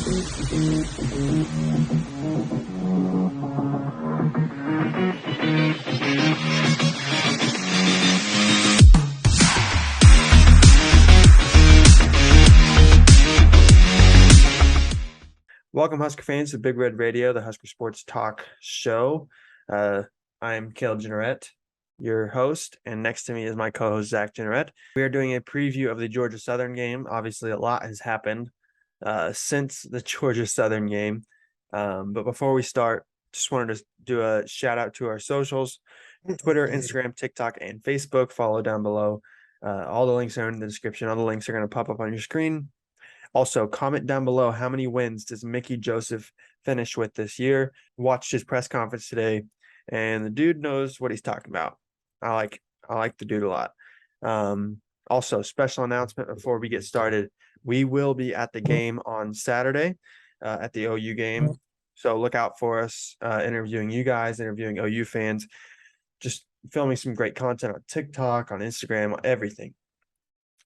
Welcome, Husker fans, to Big Red Radio, the Husker Sports Talk show. I'm Caleb Jenneret, your host, and next to me is my co-host, Zach Jenneret. We are doing a preview of the Georgia Southern game. Obviously, a lot has happened since the Georgia Southern game. But before we start, just wanted to do a shout-out to our socials, Twitter, Instagram, TikTok, and Facebook. Follow down below. All the links are in the description. All the links are going to pop up on your screen. Also, comment down below how many wins does Mickey Joseph finish with this year. Watched his press conference today, and the dude knows what he's talking about. I like the dude a lot. Also, special announcement before we get started. We will be at the game on Saturday at the OU game. So look out for us interviewing you guys, interviewing OU fans, just filming some great content on TikTok, on Instagram, on everything.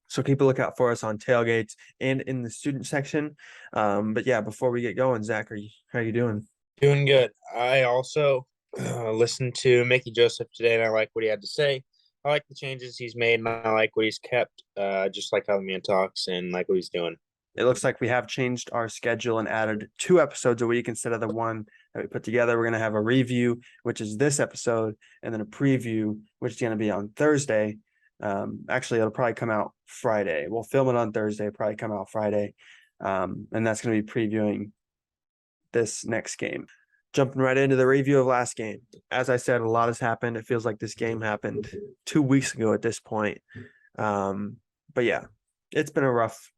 So keep a lookout for us on tailgates and in the student section. But yeah, before we get going, Zach, how are you doing? Doing good. I also listened to Mickey Joseph today, and I like what he had to say. I like the changes he's made, and I like what he's kept, just like how the man talks and like what he's doing. It looks like we have changed our schedule and added 2 episodes a week instead of the one that we put together. We're going to have a review, which is this episode, and then a preview, which is going to be on Thursday. Actually, it'll probably come out Friday. We'll film it on Thursday, probably come out Friday. And that's going to be previewing this next game. Jumping right into the review of last game. As I said, a lot has happened. It feels like this game happened 2 weeks ago at this point. But yeah, it's been a rough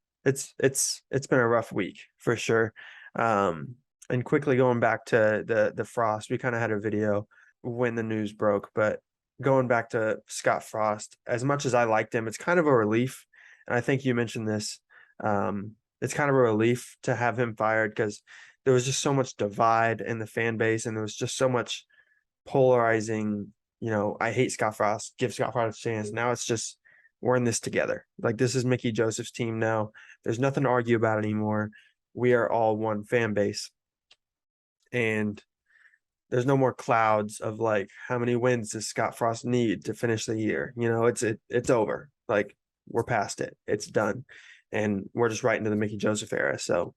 week for sure. And quickly going back to the Frost, we kind of had a video when the news broke, but going back to Scott Frost, as much as I liked him, it's kind of a relief. And I think you mentioned this. It's kind of a relief to have him fired because there was just so much divide in the fan base, and there was just so much polarizing, I hate Scott Frost, give Scott Frost a chance. Now it's just, we're in this together. Like, this is Mickey Joseph's team now. There's nothing to argue about anymore. We are all one fan base. And there's no more clouds of like, how many wins does Scott Frost need to finish the year? It's over. Like, we're past it. It's done. And we're just right into the Mickey Joseph era. So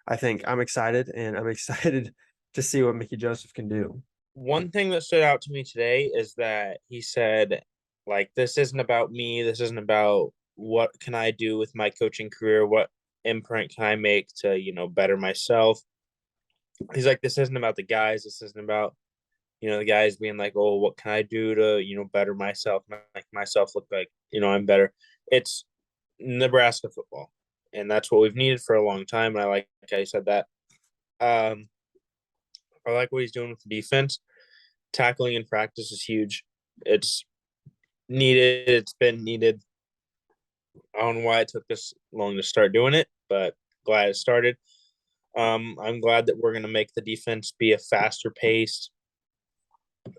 I think I'm excited, and I'm excited to see what Mickey Joseph can do. One thing that stood out to me today is that he said, like, this isn't about me. This isn't about what can I do with my coaching career? What imprint can I make to, better myself? He's like, this isn't about the guys. This isn't about, the guys being like, oh, what can I do to, better myself, make myself look like, I'm better. It's Nebraska football, and that's what we've needed for a long time. And I like how you said that. I like what he's doing with the defense. Tackling in practice is huge. It's needed. It's been needed. I don't know why it took this long to start doing it, but glad it started. I'm glad that we're going to make the defense be a faster paced,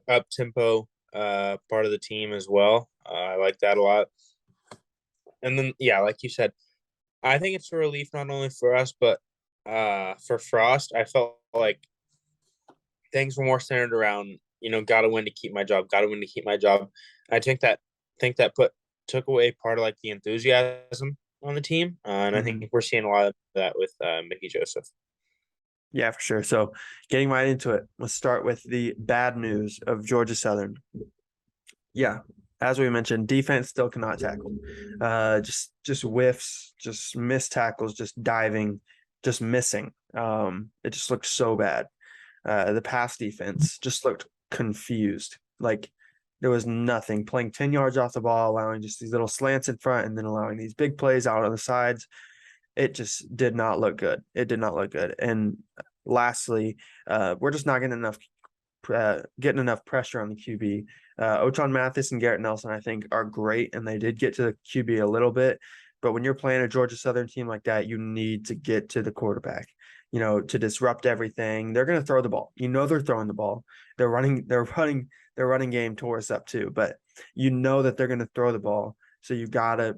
up tempo part of the team as well. I like that a lot. And then, yeah, like you said, I think it's a relief not only for us, but for Frost. I felt like things were more centered around, got to win to keep my job, got to win to keep my job. I think that took away part of like the enthusiasm on the team. And I think we're seeing a lot of that with Mickey Joseph. Yeah, for sure. So getting right into it, let's start with the bad news of Georgia Southern. Yeah, as we mentioned, defense still cannot tackle. Just whiffs, just missed tackles, just diving, just missing. It just looked so bad. The pass defense just looked confused. Like, there was nothing. Playing 10 yards off the ball, allowing just these little slants in front, and then allowing these big plays out on the sides. It just did not look good. It did not look good. And lastly, we're just not getting enough pressure on the QB. Ochon Mathis and Garrett Nelson, I think, are great, and they did get to the QB a little bit. But when you're playing a Georgia Southern team like that, you need to get to the quarterback, to disrupt everything. They're going to throw the ball. They're throwing the ball. Their running game tore us up too. But that they're going to throw the ball. So you got to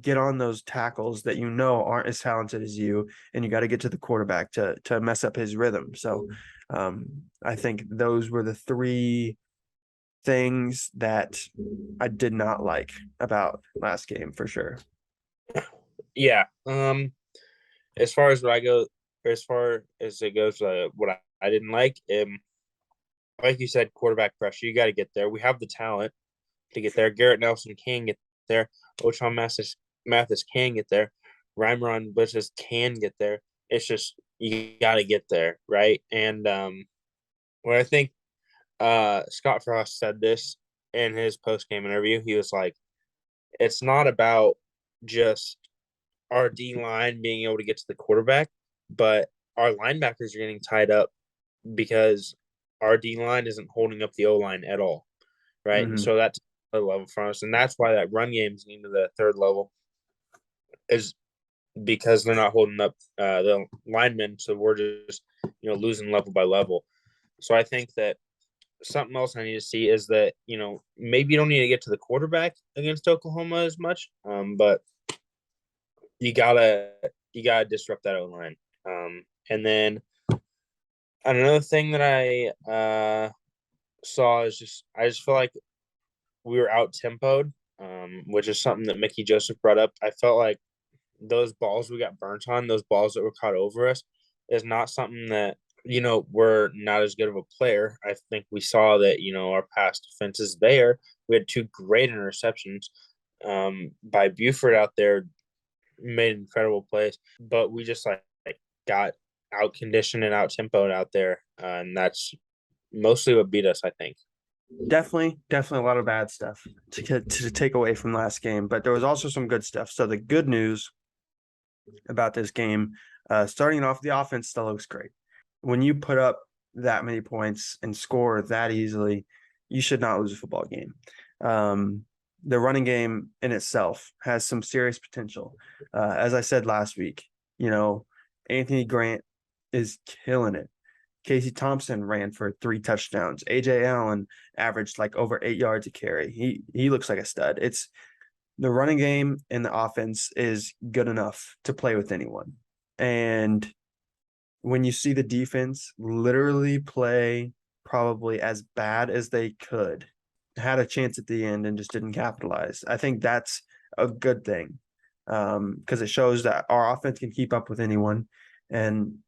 get on those tackles that aren't as talented as you, and you got to get to the quarterback to mess up his rhythm. So I think those were the three things that I did not like about last game for sure. Yeah. As far as what I go, as far as it goes, what I didn't like you said, quarterback pressure. You got to get there. We have the talent to get there. Garrett Nelson can get there. Ochon Mathis can get there. Reimer Blitzes can get there. It's just you got to get there, right? And what I think Scott Frost said this in his post game interview. He was like, "It's not about just our D line being able to get to the quarterback, but our linebackers are getting tied up because our D line isn't holding up the O line at all, right? And Mm-hmm. so that's a level for us, and that's why that run game is into the third level is because they're not holding up the linemen, so we're just losing level by level. So I think that something else I need to see is that maybe you don't need to get to the quarterback against Oklahoma as much, but you gotta disrupt that O line. And then another thing that I saw is I just feel like we were out tempoed, which is something that Mickey Joseph brought up. I felt like those balls we got burnt on, those balls that were caught over us, is not something that we're not as good of a player. I think we saw that our past defenses there. We had two great interceptions by Buford out there, made incredible plays, but we just got out conditioned and out tempoed out there, and that's mostly what beat us, I think. Definitely a lot of bad stuff to take away from last game, but there was also some good stuff. So the good news about this game, starting off, the offense still looks great. When you put up that many points and score that easily, you should not lose a football game. The running game in itself has some serious potential. As I said last week, Anthony Grant is killing it. Casey Thompson ran for 3 touchdowns. AJ Allen averaged like over 8 yards a carry. He looks like a stud. It's the running game and the offense is good enough to play with anyone. And when you see the defense literally play probably as bad as they could, had a chance at the end and just didn't capitalize, I think that's a good thing, because it shows that our offense can keep up with anyone. And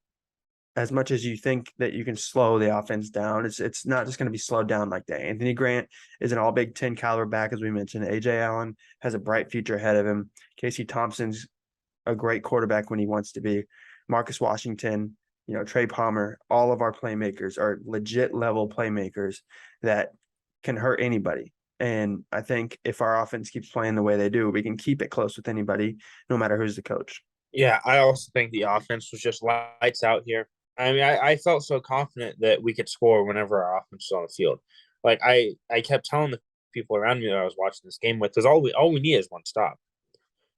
as much as you think that you can slow the offense down, it's not just going to be slowed down like that. Anthony Grant is an all Big Ten caliber back, as we mentioned. AJ Allen has a bright future ahead of him. Casey Thompson's a great quarterback when he wants to be. Marcus Washington, Trey Palmer, all of our playmakers are legit level playmakers that can hurt anybody. And I think if our offense keeps playing the way they do, we can keep it close with anybody, no matter who's the coach. Yeah, I also think the offense was just lights out here. I mean, I felt so confident that we could score whenever our offense was on the field. Like I kept telling the people around me that I was watching this game with, because all we need is one stop,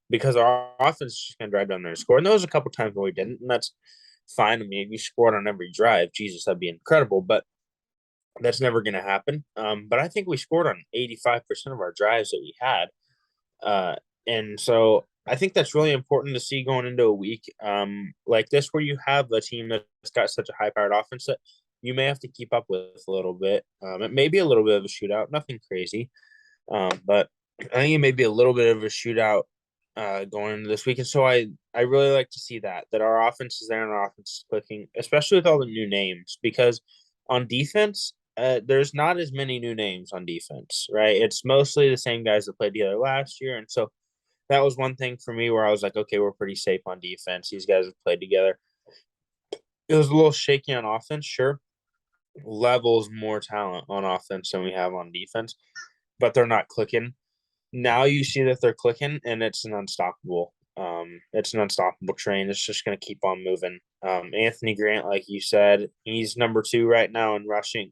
because our offense is just gonna drive down there and score. And there was a couple times where we didn't, and that's fine. I mean, if you scored on every drive, Jesus, that'd be incredible. But that's never gonna happen. But I think we scored on 85% of our drives that we had. And so I think that's really important to see going into a week like this, where you have a team that's got such a high-powered offense that you may have to keep up with a little bit. It may be a little bit of a shootout, nothing crazy, but I think it may be a little bit of a shootout going into this week. And so I really like to see that our offense is there and our offense is clicking, especially with all the new names, because on defense, there's not as many new names on defense, right? It's mostly the same guys that played together last year, and so that was one thing for me where I was like, okay, we're pretty safe on defense. These guys have played together. It was a little shaky on offense, sure. Levels more talent on offense than we have on defense, but they're not clicking. Now you see that they're clicking, and it's an unstoppable train. It's just going to keep on moving. Anthony Grant, like you said, he's number 2 right now in rushing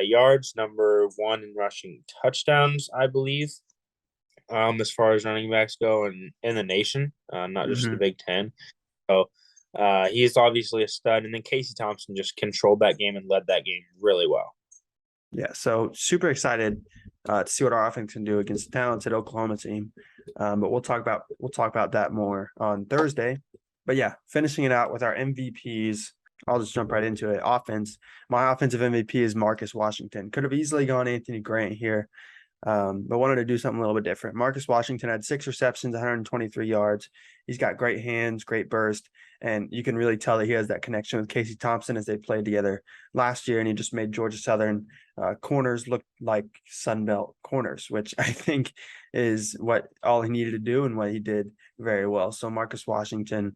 yards, number 1 in rushing touchdowns, I believe. As far as running backs go in the nation, not just the Big Ten. So he's obviously a stud. And then Casey Thompson just controlled that game and led that game really well. Yeah, so super excited to see what our offense can do against a talented Oklahoma team. But we'll talk about that more on Thursday. But yeah, finishing it out with our MVPs. I'll just jump right into it. Offense. My offensive MVP is Marcus Washington. Could have easily gone Anthony Grant here, but wanted to do something a little bit different. Marcus Washington had 6 receptions, 123 yards. He's got great hands, great burst, and you can really tell that he has that connection with Casey Thompson as they played together last year, and he just made Georgia Southern corners look like Sunbelt corners, which I think is what all he needed to do and what he did very well. So Marcus Washington,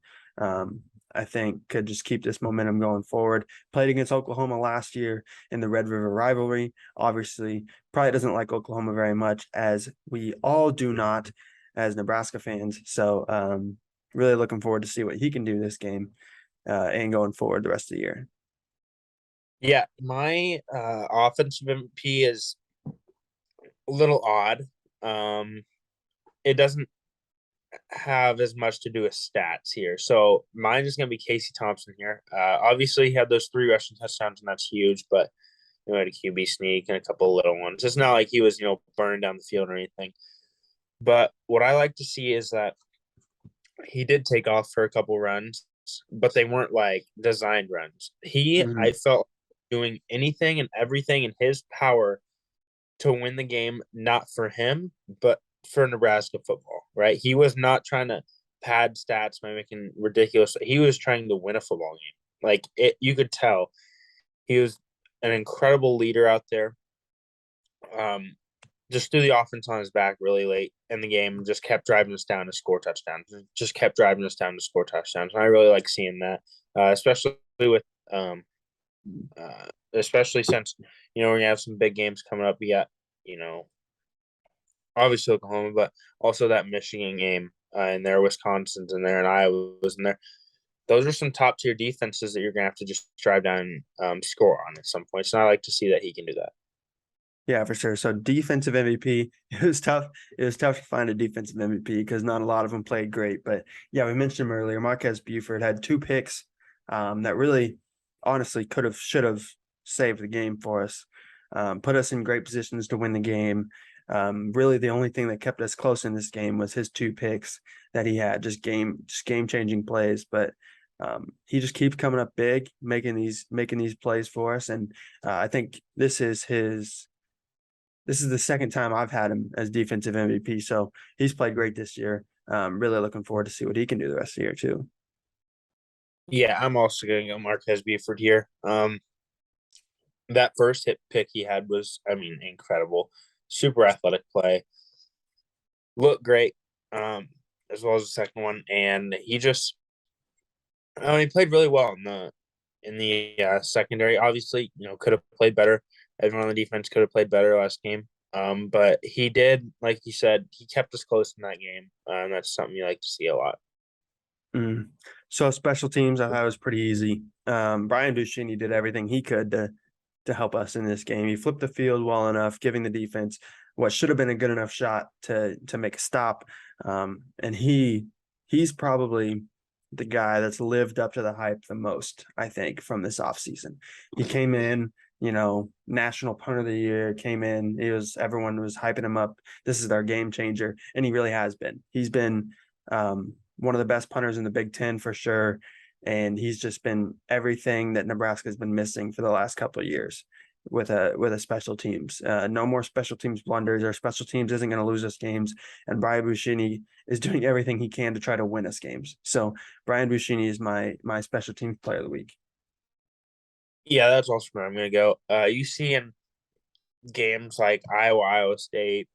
I think, could just keep this momentum going forward. Played against Oklahoma last year in the Red River rivalry. Obviously, probably doesn't like Oklahoma very much, as we all do not as Nebraska fans. So really looking forward to see what he can do this game and going forward the rest of the year. Yeah, my offensive MVP is a little odd. It doesn't have as much to do with stats here. So mine is going to be Casey Thompson here. Obviously, he had those 3 rushing touchdowns, and that's huge, but he had a QB sneak and a couple of little ones. It's not like he was, burning down the field or anything. But what I like to see is that he did take off for a couple runs, but they weren't like designed runs. I felt, doing anything and everything in his power to win the game, not for him, but for Nebraska football, right? He was not trying to pad stats by making ridiculous. He was trying to win a football game. Like you could tell he was an incredible leader out there. Just threw the offense on his back really late in the game, just kept driving us down to score touchdowns. Just kept driving us down to score touchdowns. And I really like seeing that, especially with especially since we're gonna have some big games coming up. We got obviously Oklahoma, but also that Michigan game in there, Wisconsin's in there, and Iowa's in there. Those are some top tier defenses that you're gonna have to just drive down and score on at some point. So I like to see that he can do that. Yeah, for sure. So defensive MVP, it was tough. It was tough to find a defensive MVP because not a lot of them played great. But yeah, we mentioned him earlier. Marquez Buford had 2 picks that really, honestly, should have saved the game for us. Put us in great positions to win the game. Really, the only thing that kept us close in this game was his 2 picks that he had, just game changing plays. But he just keeps coming up big, making these plays for us, and I think this is the second time I've had him as defensive MVP. So he's played great this year. Really looking forward to see what he can do the rest of the year too. Yeah, I'm also going to go Marquez Buford here. That first hit pick he had was, incredible. Super athletic play. Looked great, as well as the second one. And he played really well in the secondary. Obviously, could have played better. Everyone on the defense could have played better last game. But he did, like you said, he kept us close in that game. And that's something you like to see a lot. So special teams, I thought was pretty easy. Brian Buschini did everything he could to help us in this game. He flipped the field well enough, giving the defense what should have been a good enough shot to make a stop. And he's probably the guy that's lived up to the hype the most, I think, from this offseason. He came in, national punter of the year, came in. Everyone was hyping him up. This is our game changer. And he really has been. He's been one of the best punters in the Big Ten for sure. And he's just been everything that Nebraska has been missing for the last couple of years with a special teams. No more special teams blunders. Our special teams isn't going to lose us games. And Brian Buschini is doing everything he can to try to win us games. So Brian Buschini is my special teams player of the week. Yeah, that's also where I'm going to go. You see in games like Iowa State,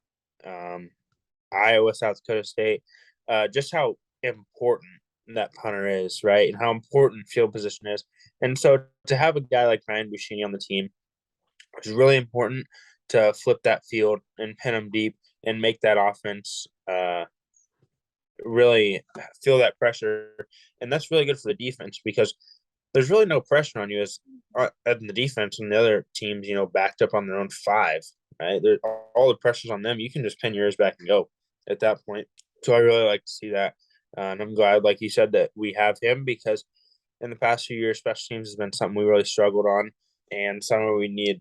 Iowa, South Dakota State, just how important that punter is, right? And how important field position is. And so to have a guy like Brian Buschini on the team is really important to flip that field and pin him deep and make that offense really feel that pressure. And that's really good for the defense because there's really no pressure on you as in the defense and the other teams, backed up on their own 5, right? All the pressure's on them. You can just pin yours back and go at that point. So I really like to see that. And I'm glad, like you said, that we have him because in the past few years, special teams has been something we really struggled on and something we needed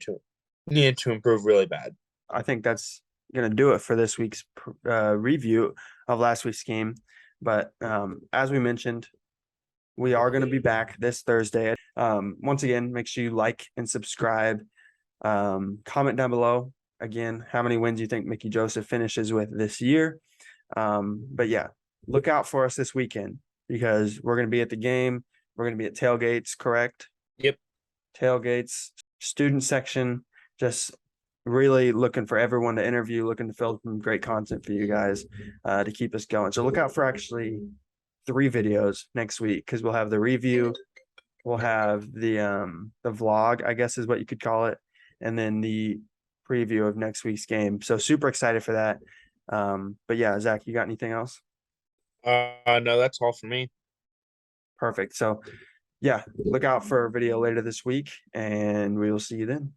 to improve really bad. I think that's gonna do it for this week's review of last week's game. But as we mentioned, we are going to be back this Thursday. Once again, make sure you like and subscribe. Comment down below again how many wins you think Mickey Joseph finishes with this year. But yeah, look out for us this weekend because we're going to be at the game. We're going to be at tailgates, correct? Yep. Tailgates, student section, just really looking for everyone to interview, looking to fill some great content for you guys to keep us going. So look out for actually 3 videos next week because we'll have the review, we'll have the vlog, I guess is what you could call it, and then the preview of next week's game. So super excited for that. But yeah, Zach, you got anything else? No, that's all for me. Perfect. So yeah, look out for a video later this week and we will see you then.